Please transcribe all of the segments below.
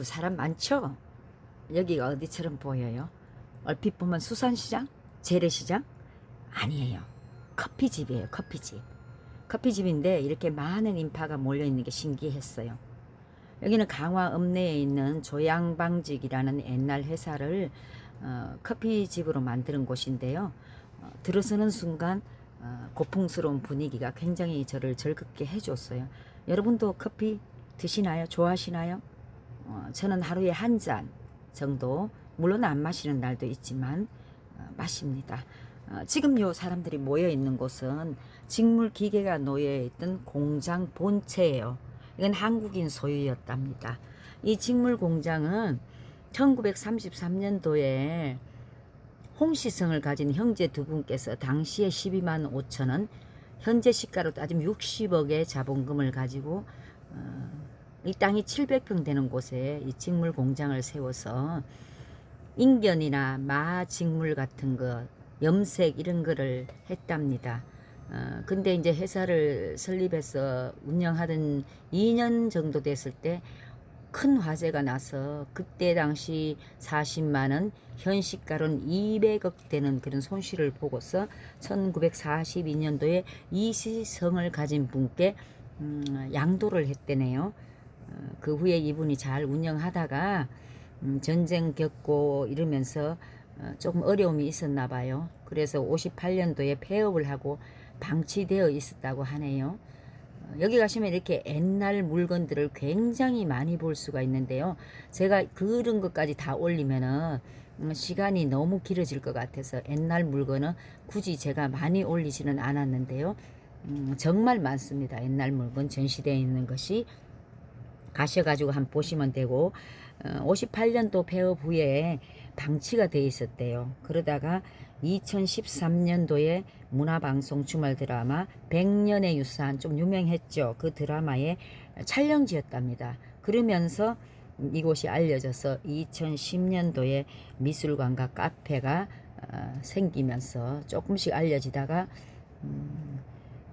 사람 많죠? 여기가 어디처럼 보여요? 얼핏 보면 수산시장? 재래시장? 아니에요. 커피집이에요. 커피집. 커피집인데 이렇게 많은 인파가 몰려있는 게 신기했어요. 여기는 강화 읍내에 있는 조양방직이라는 옛날 회사를 커피집으로 만드는 곳인데요. 들어서는 순간 고풍스러운 분위기가 굉장히 저를 즐겁게 해줬어요. 여러분도 커피 드시나요? 좋아하시나요? 저는 하루에 한 잔 정도, 물론 안 마시는 날도 있지만 마십니다. 지금 요 사람들이 모여 있는 곳은 직물 기계가 놓여 있던 공장 본체예요. 이건 한국인 소유였답니다. 이 직물 공장은 1933년도에 홍시성을 가진 형제 두 분께서 당시에 12만 5천 원, 현재 시가로 따지면 60억의 자본금을 가지고 이 땅이 700평 되는 곳에 이 직물 공장을 세워서 인견이나 마 직물 같은 거, 염색 이런 거를 했답니다. 근데 이제 회사를 설립해서 운영하던 2년 정도 됐을 때 큰 화재가 나서 그때 당시 40만원, 현시가로는 200억 되는 그런 손실을 보고서 1942년도에 이시성을 가진 분께 양도를 했대네요. 그 후에 이분이 잘 운영하다가 전쟁 겪고 이러면서 조금 어려움이 있었나 봐요. 그래서 58년도에 폐업을 하고 방치되어 있었다고 하네요. 여기 가시면 이렇게 옛날 물건들을 굉장히 많이 볼 수가 있는데요. 제가 그런 것까지 다 올리면은 시간이 너무 길어질 것 같아서 옛날 물건은 굳이 제가 많이 올리지는 않았는데요. 정말 많습니다. 옛날 물건 전시되어 있는 것이. 가셔가지고 한번 보시면 되고, 58년도 폐업 후에 방치가 돼 있었대요. 그러다가 2013년도에 문화방송 주말 드라마 100년의 유산, 좀 유명했죠. 그 드라마의 촬영지였답니다. 그러면서 이곳이 알려져서 2010년도에 미술관과 카페가 생기면서 조금씩 알려지다가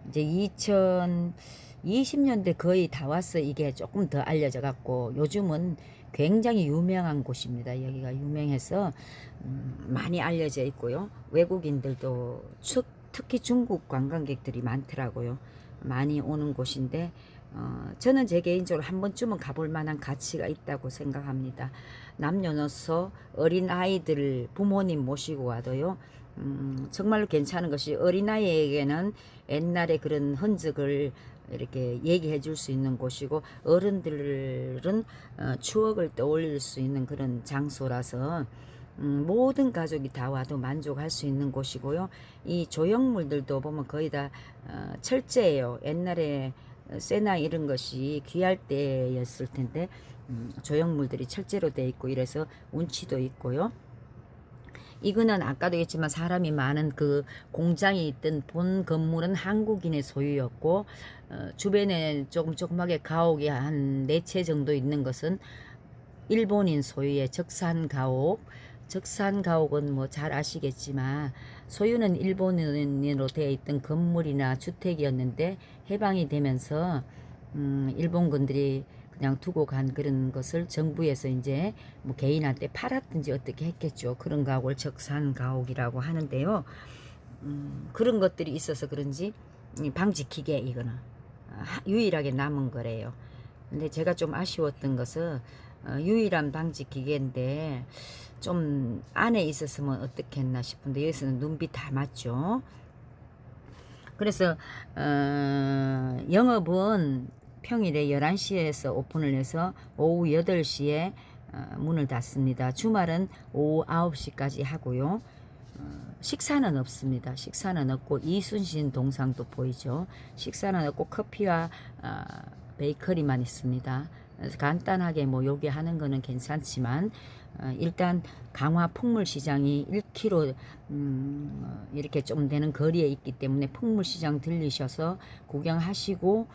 이제 2020년대 거의 다 왔어. 이게 조금 더 알려져 갖고 요즘은 굉장히 유명한 곳입니다. 여기가 유명해서 많이 알려져 있고요. 외국인들도 특히 중국 관광객들이 많더라고요. 많이 오는 곳인데 저는 제 개인적으로 한 번쯤은 가볼 만한 가치가 있다고 생각합니다. 남녀노소 어린아이들 부모님 모시고 와도요. 정말로 괜찮은 것이, 어린아이에게는 옛날의 그런 흔적을 이렇게 얘기해 줄 수 있는 곳이고, 어른들은 추억을 떠올릴 수 있는 그런 장소라서 모든 가족이 다 와도 만족할 수 있는 곳이고요. 이 조형물들도 보면 거의 다 철제예요. 옛날에 쇠나 이런 것이 귀할 때였을 텐데 조형물들이 철제로 되어 있고 이래서 운치도 있고요. 이거는 아까도 했지만 사람이 많은 그 공장이 있던 본 건물은 한국인의 소유였고, 주변에 조그맣게 가옥이 한 4채 정도 있는 것은 일본인 소유의 적산가옥. 적산가옥은 뭐 잘 아시겠지만 소유는 일본인으로 되어 있던 건물이나 주택이었는데 해방이 되면서 일본군들이 그냥 두고 간 그런 것을 정부에서 이제 뭐 개인한테 팔았든지 어떻게 했겠죠. 그런 가옥을 적산가옥이라고 하는데요. 그런 것들이 있어서 그런지 방지키계 이거는 유일하게 남은 거래요. 근데 제가 좀 아쉬웠던 것은 유일한 방지기계인데 좀 안에 있었으면 어떻겠나 싶은데 여기서는 눈빛 다 맞죠. 그래서 영업은 평일에 11시에서 오픈을 해서 오후 8시에 문을 닫습니다. 주말은 오후 9시까지 하고요. 식사는 없습니다. 식사는 없고 이순신 동상도 보이죠. 식사는 없고 커피와 베이커리만 있습니다. 그래서 간단하게 뭐 요기하는 거는 괜찮지만 일단 강화 풍물시장이 1km 이렇게 좀 되는 거리에 있기 때문에 풍물시장 들리셔서 구경하시고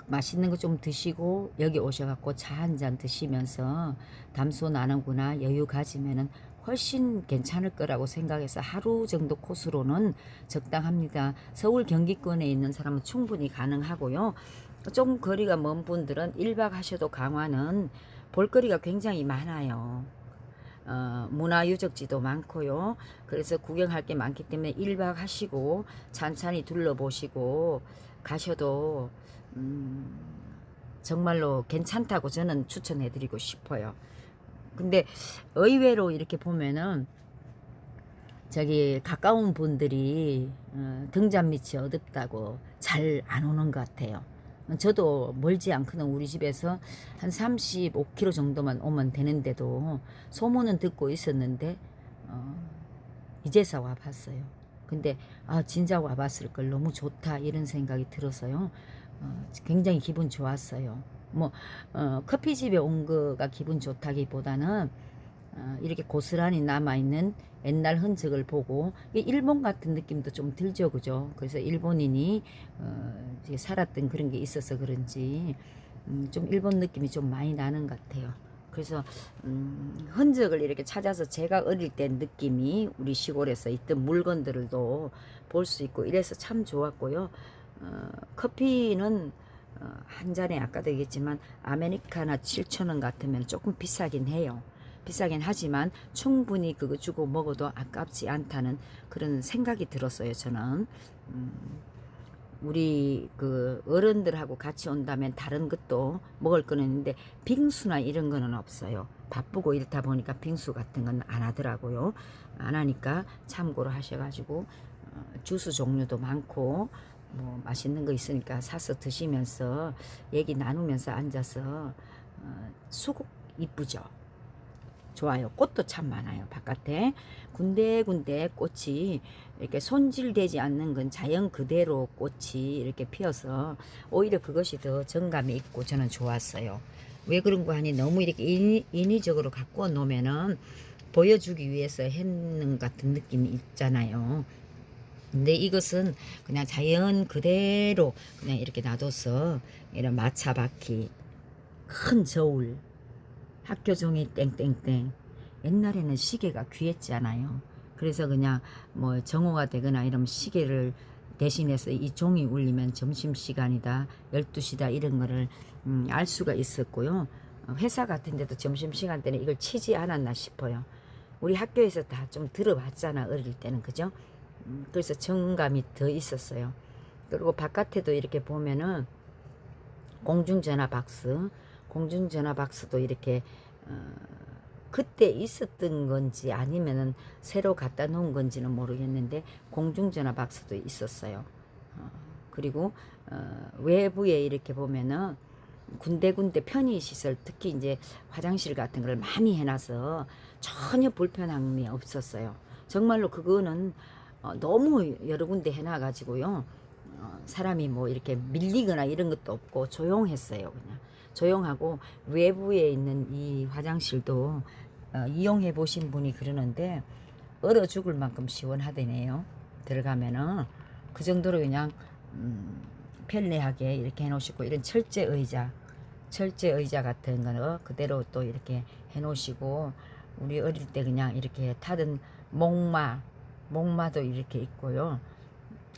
맛있는 거 좀 드시고 여기 오셔갖고 차 한 잔 드시면서 담소 나누구나 여유 가지면은 훨씬 괜찮을 거라고 생각해서 하루 정도 코스로는 적당합니다. 서울 경기권에 있는 사람은 충분히 가능하고요. 좀 거리가 먼 분들은 1박 하셔도 강화는 볼거리가 굉장히 많아요. 문화유적지도 많고요. 그래서 구경할 게 많기 때문에 1박 하시고 찬찬히 둘러보시고 가셔도 정말로 괜찮다고 저는 추천해 드리고 싶어요. 근데 의외로 이렇게 보면은 저기 가까운 분들이 등잔 밑이 어둡다고 잘 안 오는 것 같아요. 저도 멀지 않거든. 우리 집에서 한 35km 정도만 오면 되는데도 소문은 듣고 있었는데 이제서 와봤어요. 근데 진짜 와봤을 걸, 너무 좋다 이런 생각이 들어서요. 굉장히 기분 좋았어요. 뭐 커피집에 온 거가 기분 좋다기보다는 이렇게 고스란히 남아있는 옛날 흔적을 보고 일본 같은 느낌도 좀 들죠, 그죠? 그래서 일본인이 살았던 그런 게 있어서 그런지 좀 일본 느낌이 좀 많이 나는 것 같아요. 그래서 흔적을 이렇게 찾아서 제가 어릴 때 느낌이 우리 시골에서 있던 물건들도 볼 수 있고 이래서 참 좋았고요. 커피는 한 잔에 아까도 얘기했지만 아메리카나 7,000원 같으면 조금 비싸긴 해요. 비싸긴 하지만 충분히 그거 주고 먹어도 아깝지 않다는 그런 생각이 들었어요. 저는 우리 그 어른들하고 같이 온다면 다른 것도 먹을 거는 있는데 빙수나 이런 거는 없어요. 바쁘고 이렇다 보니까 빙수 같은 건 안 하더라고요. 안 하니까 참고로 하셔가지고 주스 종류도 많고 뭐 맛있는 거 있으니까 사서 드시면서 얘기 나누면서 앉아서 수국 이쁘죠. 좋아요. 꽃도 참 많아요. 바깥에 군데군데 꽃이 이렇게 손질되지 않는 건 자연 그대로 꽃이 이렇게 피어서 오히려 그것이 더 정감이 있고 저는 좋았어요. 왜 그런 거 하니 너무 이렇게 인위적으로 갖고 놓으면은 보여주기 위해서 했는 같은 느낌이 있잖아요. 근데 이것은 그냥 자연 그대로 그냥 이렇게 놔둬서 이런 마차바퀴, 큰 저울, 학교 종이 땡땡땡. 옛날에는 시계가 귀했잖아요. 그래서 그냥 뭐 정오가 되거나 이러면 시계를 대신해서 이 종이 울리면 점심시간이다, 12시다 이런 거를 알 수가 있었고요. 회사 같은 데도 점심시간 때는 이걸 치지 않았나 싶어요. 우리 학교에서 다 좀 들어봤잖아, 어릴 때는. 그죠? 그래서 정감이 더 있었어요. 그리고 바깥에도 이렇게 보면은 공중전화 박스도 이렇게 그때 있었던 건지 아니면은 새로 갖다 놓은 건지는 모르겠는데 공중전화 박스도 있었어요. 그리고 외부에 이렇게 보면은 군데군데 편의시설, 특히 이제 화장실 같은 걸 많이 해놔서 전혀 불편함이 없었어요. 정말로 그거는 너무 여러 군데 해놔가지고요. 사람이 뭐 이렇게 밀리거나 이런 것도 없고 조용했어요. 그냥 조용하고 외부에 있는 이 화장실도 이용해 보신 분이 그러는데 얼어 죽을 만큼 시원하대네요. 들어가면은 그 정도로 그냥 편리하게 이렇게 해놓으시고, 이런 철제 의자 같은 거는 그대로 또 이렇게 해놓으시고, 우리 어릴 때 그냥 이렇게 타던 목마도 이렇게 있고요.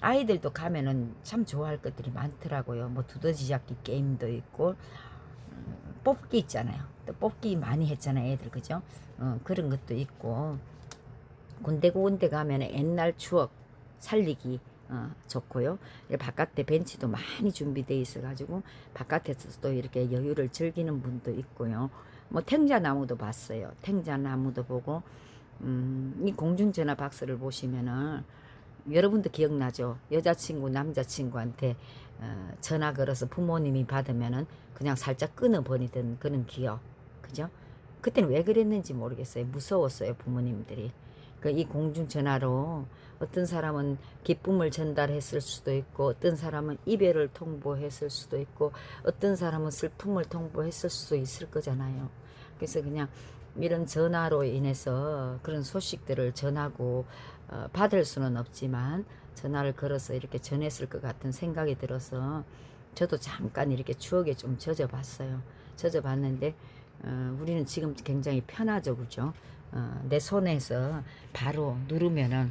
아이들도 가면은 참 좋아할 것들이 많더라고요. 뭐 두더지잡기 게임도 있고, 뽑기 있잖아요. 또 뽑기 많이 했잖아요, 애들. 그죠? 그런 것도 있고, 군데군데 가면 옛날 추억 살리기 좋고요. 바깥에 벤치도 많이 준비되어 있어가지고 바깥에서도 이렇게 여유를 즐기는 분도 있고요. 뭐 탱자나무도 봤어요. 탱자나무도 보고, 이 공중전화 박스를 보시면은 여러분도 기억나죠? 여자친구 남자친구한테 전화 걸어서 부모님이 받으면은 그냥 살짝 끊어버리던 그런 기억. 그죠? 그때는 왜 그랬는지 모르겠어요. 무서웠어요, 부모님들이. 이 공중전화로 어떤 사람은 기쁨을 전달했을 수도 있고, 어떤 사람은 이별을 통보했을 수도 있고, 어떤 사람은 슬픔을 통보했을 수도 있을 거잖아요. 그래서 그냥 이런 전화로 인해서 그런 소식들을 전하고 받을 수는 없지만 전화를 걸어서 이렇게 전했을 것 같은 생각이 들어서 저도 잠깐 이렇게 추억에 좀 젖어봤어요. 젖어봤는데 우리는 지금 굉장히 편하죠, 그죠? 내 손에서 바로 누르면은,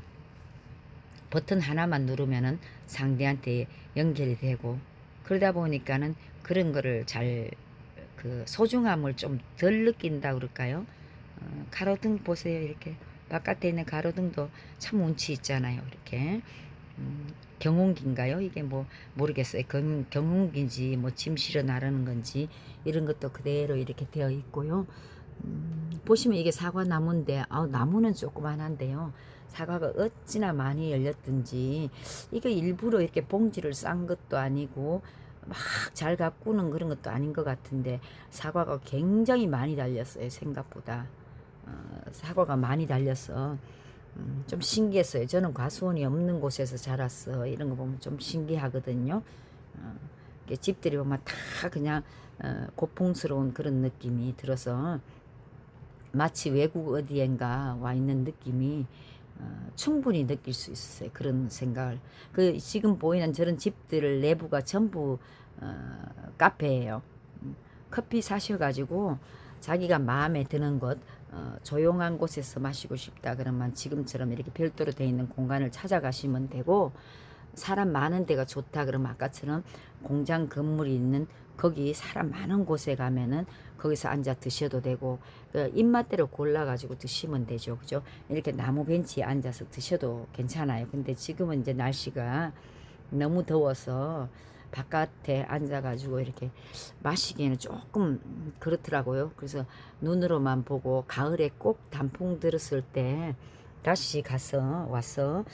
버튼 하나만 누르면은 상대한테 연결이 되고, 그러다 보니까는 그런 거를 잘 그 소중함을 좀 덜 느낀다 그럴까요? 가로등 보세요. 이렇게 바깥에 있는 가로등도 참 운치 있잖아요. 이렇게 경운기인가요? 이게 뭐 모르겠어요. 경운기인지 뭐 짐 실어 나르는 건지 이런 것도 그대로 이렇게 되어 있고요. 보시면 이게 사과 나무인데 나무는 조그만한데요. 사과가 어찌나 많이 열렸든지 이게 일부러 이렇게 봉지를 싼 것도 아니고 막 잘 가꾸는 그런 것도 아닌 것 같은데 사과가 굉장히 많이 달렸어요. 생각보다 사과가 많이 달려서 좀 신기했어요. 저는 과수원이 없는 곳에서 자랐어. 이런 거 보면 좀 신기하거든요. 집들이 보면 다 그냥 고풍스러운 그런 느낌이 들어서 마치 외국 어디엔가 와 있는 느낌이 충분히 느낄 수 있어요. 그런 생각을. 지금 보이는 저런 집들 내부가 전부 카페예요. 커피 사셔가지고 자기가 마음에 드는 곳 조용한 곳에서 마시고 싶다 그러면 지금처럼 이렇게 별도로 되어 있는 공간을 찾아가시면 되고, 사람 많은 데가 좋다 그러면 아까처럼 공장 건물이 있는 거기 사람 많은 곳에 가면은 거기서 앉아 드셔도 되고, 입맛대로 골라 가지고 드시면 되죠. 그죠? 이렇게 나무 벤치에 앉아서 드셔도 괜찮아요. 근데 지금은 이제 날씨가 너무 더워서 바깥에 앉아 가지고 이렇게 마시기에는 조금 그렇더라고요. 그래서 눈으로만 보고 가을에 꼭 단풍 들었을 때 다시 와서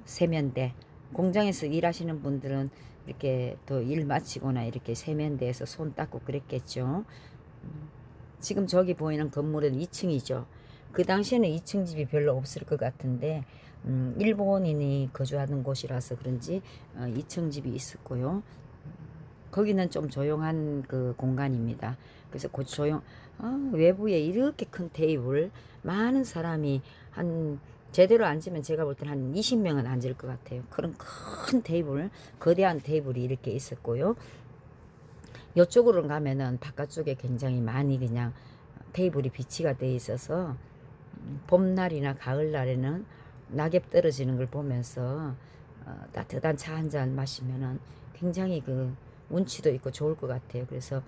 세면대, 공장에서 일하시는 분들은 이렇게 또 일 마치거나 이렇게 세면대에서 손 닦고 그랬겠죠. 지금 저기 보이는 건물은 2층이죠. 그 당시에는 2층 집이 별로 없을 것 같은데 일본인이 거주하는 곳이라서 그런지 2층 집이 있었고요. 거기는 좀 조용한 그 공간입니다. 그래서 그 외부에 이렇게 큰 테이블, 많은 사람이 제대로 앉으면 제가 볼 때는 한 20명은 앉을 것 같아요. 그런 큰 테이블, 거대한 테이블이 이렇게 있었고요. 이쪽으로 가면은 바깥쪽에 굉장히 많이 그냥 테이블이 비치가 돼 있어서 봄날이나 가을날에는 낙엽 떨어지는 걸 보면서 따뜻한 차 한 잔 마시면은 굉장히 그 운치도 있고 좋을 것 같아요. 그래서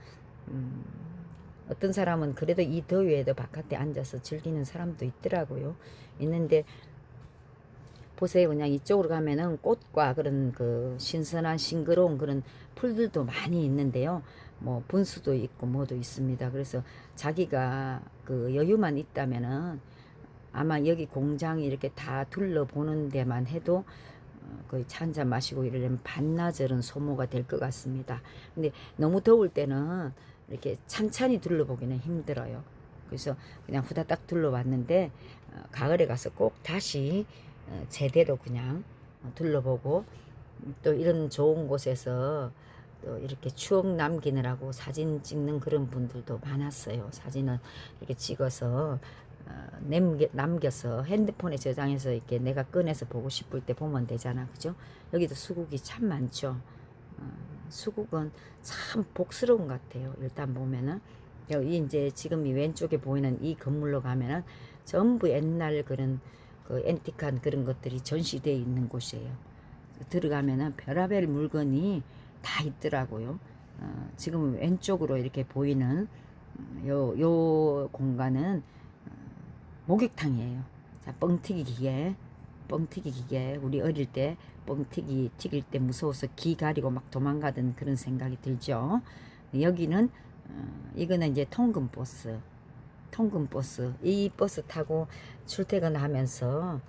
어떤 사람은 그래도 이 더위에도 바깥에 앉아서 즐기는 사람도 있더라고요. 있는데 보세요. 그냥 이쪽으로 가면은 꽃과 그런 그 신선한 싱그러운 그런 풀들도 많이 있는데요. 뭐 분수도 있고 뭐도 있습니다. 그래서 자기가 그 여유만 있다면은 아마 여기 공장이 이렇게 다 둘러보는 데만 해도 거의 차 한잔 마시고 이러려면 반나절은 소모가 될 것 같습니다. 근데 너무 더울 때는 이렇게 찬찬히 둘러보기는 힘들어요. 그래서 그냥 후다닥 둘러봤는데 가을에 가서 꼭 다시 제대로 그냥 둘러보고, 또 이런 좋은 곳에서 또 이렇게 추억 남기느라고 사진 찍는 그런 분들도 많았어요. 사진을 이렇게 찍어서 남겨서 핸드폰에 저장해서 이렇게 내가 꺼내서 보고 싶을 때 보면 되잖아. 그죠? 여기도 수국이 참 많죠. 수국은 참 복스러운 것 같아요. 일단 보면은 여기 이제 지금 이 왼쪽에 보이는 이 건물로 가면은 전부 옛날 그런 그 앤틱한 그런 것들이 전시되어 있는 곳이에요. 들어가면은 별의별 물건이 다 있더라고요. 지금 왼쪽으로 이렇게 보이는 요 공간은 목욕탕이에요. 자, 뻥튀기 기계. 우리 어릴 때 뻥튀기 튀길 때 무서워서 귀 가리고 막 도망가던 그런 생각이 들죠. 여기는 이거는 이제 통근버스. 이 버스 타고 출퇴근하면서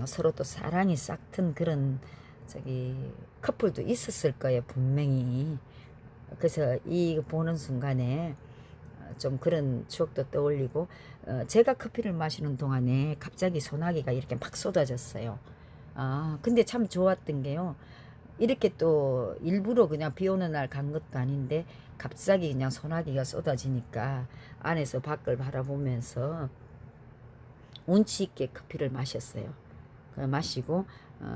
서로 또 사랑이 싹튼 그런 커플도 있었을 거예요, 분명히. 그래서 이 보는 순간에 좀 그런 추억도 떠올리고, 제가 커피를 마시는 동안에 갑자기 소나기가 이렇게 막 쏟아졌어요. 근데 참 좋았던 게요, 이렇게 또 일부러 그냥 비 오는 날 간 것도 아닌데 갑자기 그냥 소나기가 쏟아지니까 안에서 밖을 바라보면서 운치 있게 커피를 마셨어요. 마시고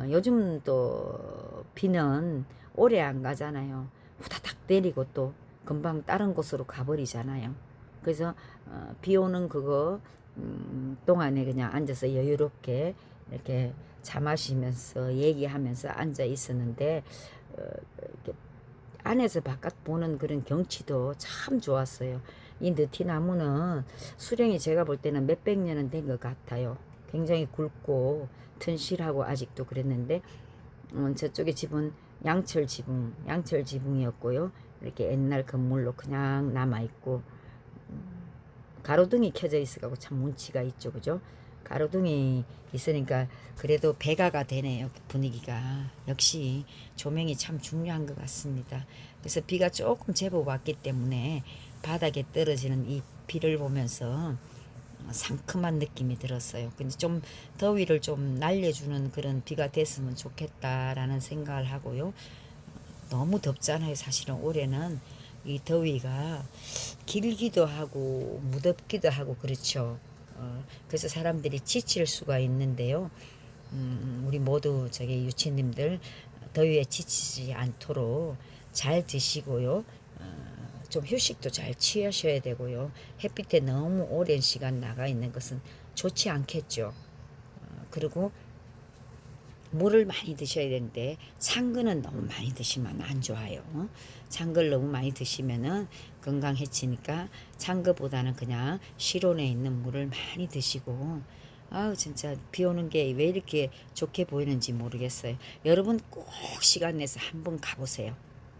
요즘 또 비는 오래 안 가잖아요. 후다닥 내리고 또 금방 다른 곳으로 가버리잖아요. 그래서 비 오는 그거 동안에 그냥 앉아서 여유롭게 이렇게 차 마시면서 얘기하면서 앉아 있었는데 이렇게 안에서 바깥 보는 그런 경치도 참 좋았어요. 이 느티나무는 수령이 제가 볼 때는 몇백 년은 된 것 같아요. 굉장히 굵고 튼실하고 아직도 그랬는데 저쪽에 집은 양철 지붕이었고요. 이렇게 옛날 건물로 그냥 남아있고 가로등이 켜져 있어가지고 참 운치가 있죠, 그죠? 가로등이 있으니까 그래도 배가가 되네요, 분위기가. 역시 조명이 참 중요한 것 같습니다. 그래서 비가 조금 제법 왔기 때문에 바닥에 떨어지는 이 비를 보면서 상큼한 느낌이 들었어요. 근데 좀 더위를 좀 날려주는 그런 비가 됐으면 좋겠다라는 생각을 하고요. 너무 덥잖아요. 사실은 올해는 이 더위가 길기도 하고 무덥기도 하고 그렇죠. 그래서 사람들이 지칠 수가 있는데요. 우리 모두 저기 유치님들 더위에 지치지 않도록 잘 드시고요. 좀 휴식도 잘 취하셔야 되고요. 햇빛에 너무 오랜 시간 나가 있는 것은 좋지 않겠죠. 그리고 물을 많이 드셔야 되는데 찬 거는 너무 많이 드시면 안 좋아요. 찬 걸 너무 많이 드시면은 건강 해치니까 찬 거보다는 그냥 실온에 있는 물을 많이 드시고 아우 진짜 비 오는 게 왜 이렇게 좋게 보이는지 모르겠어요. 여러분 꼭 시간 내서 한번 가보세요.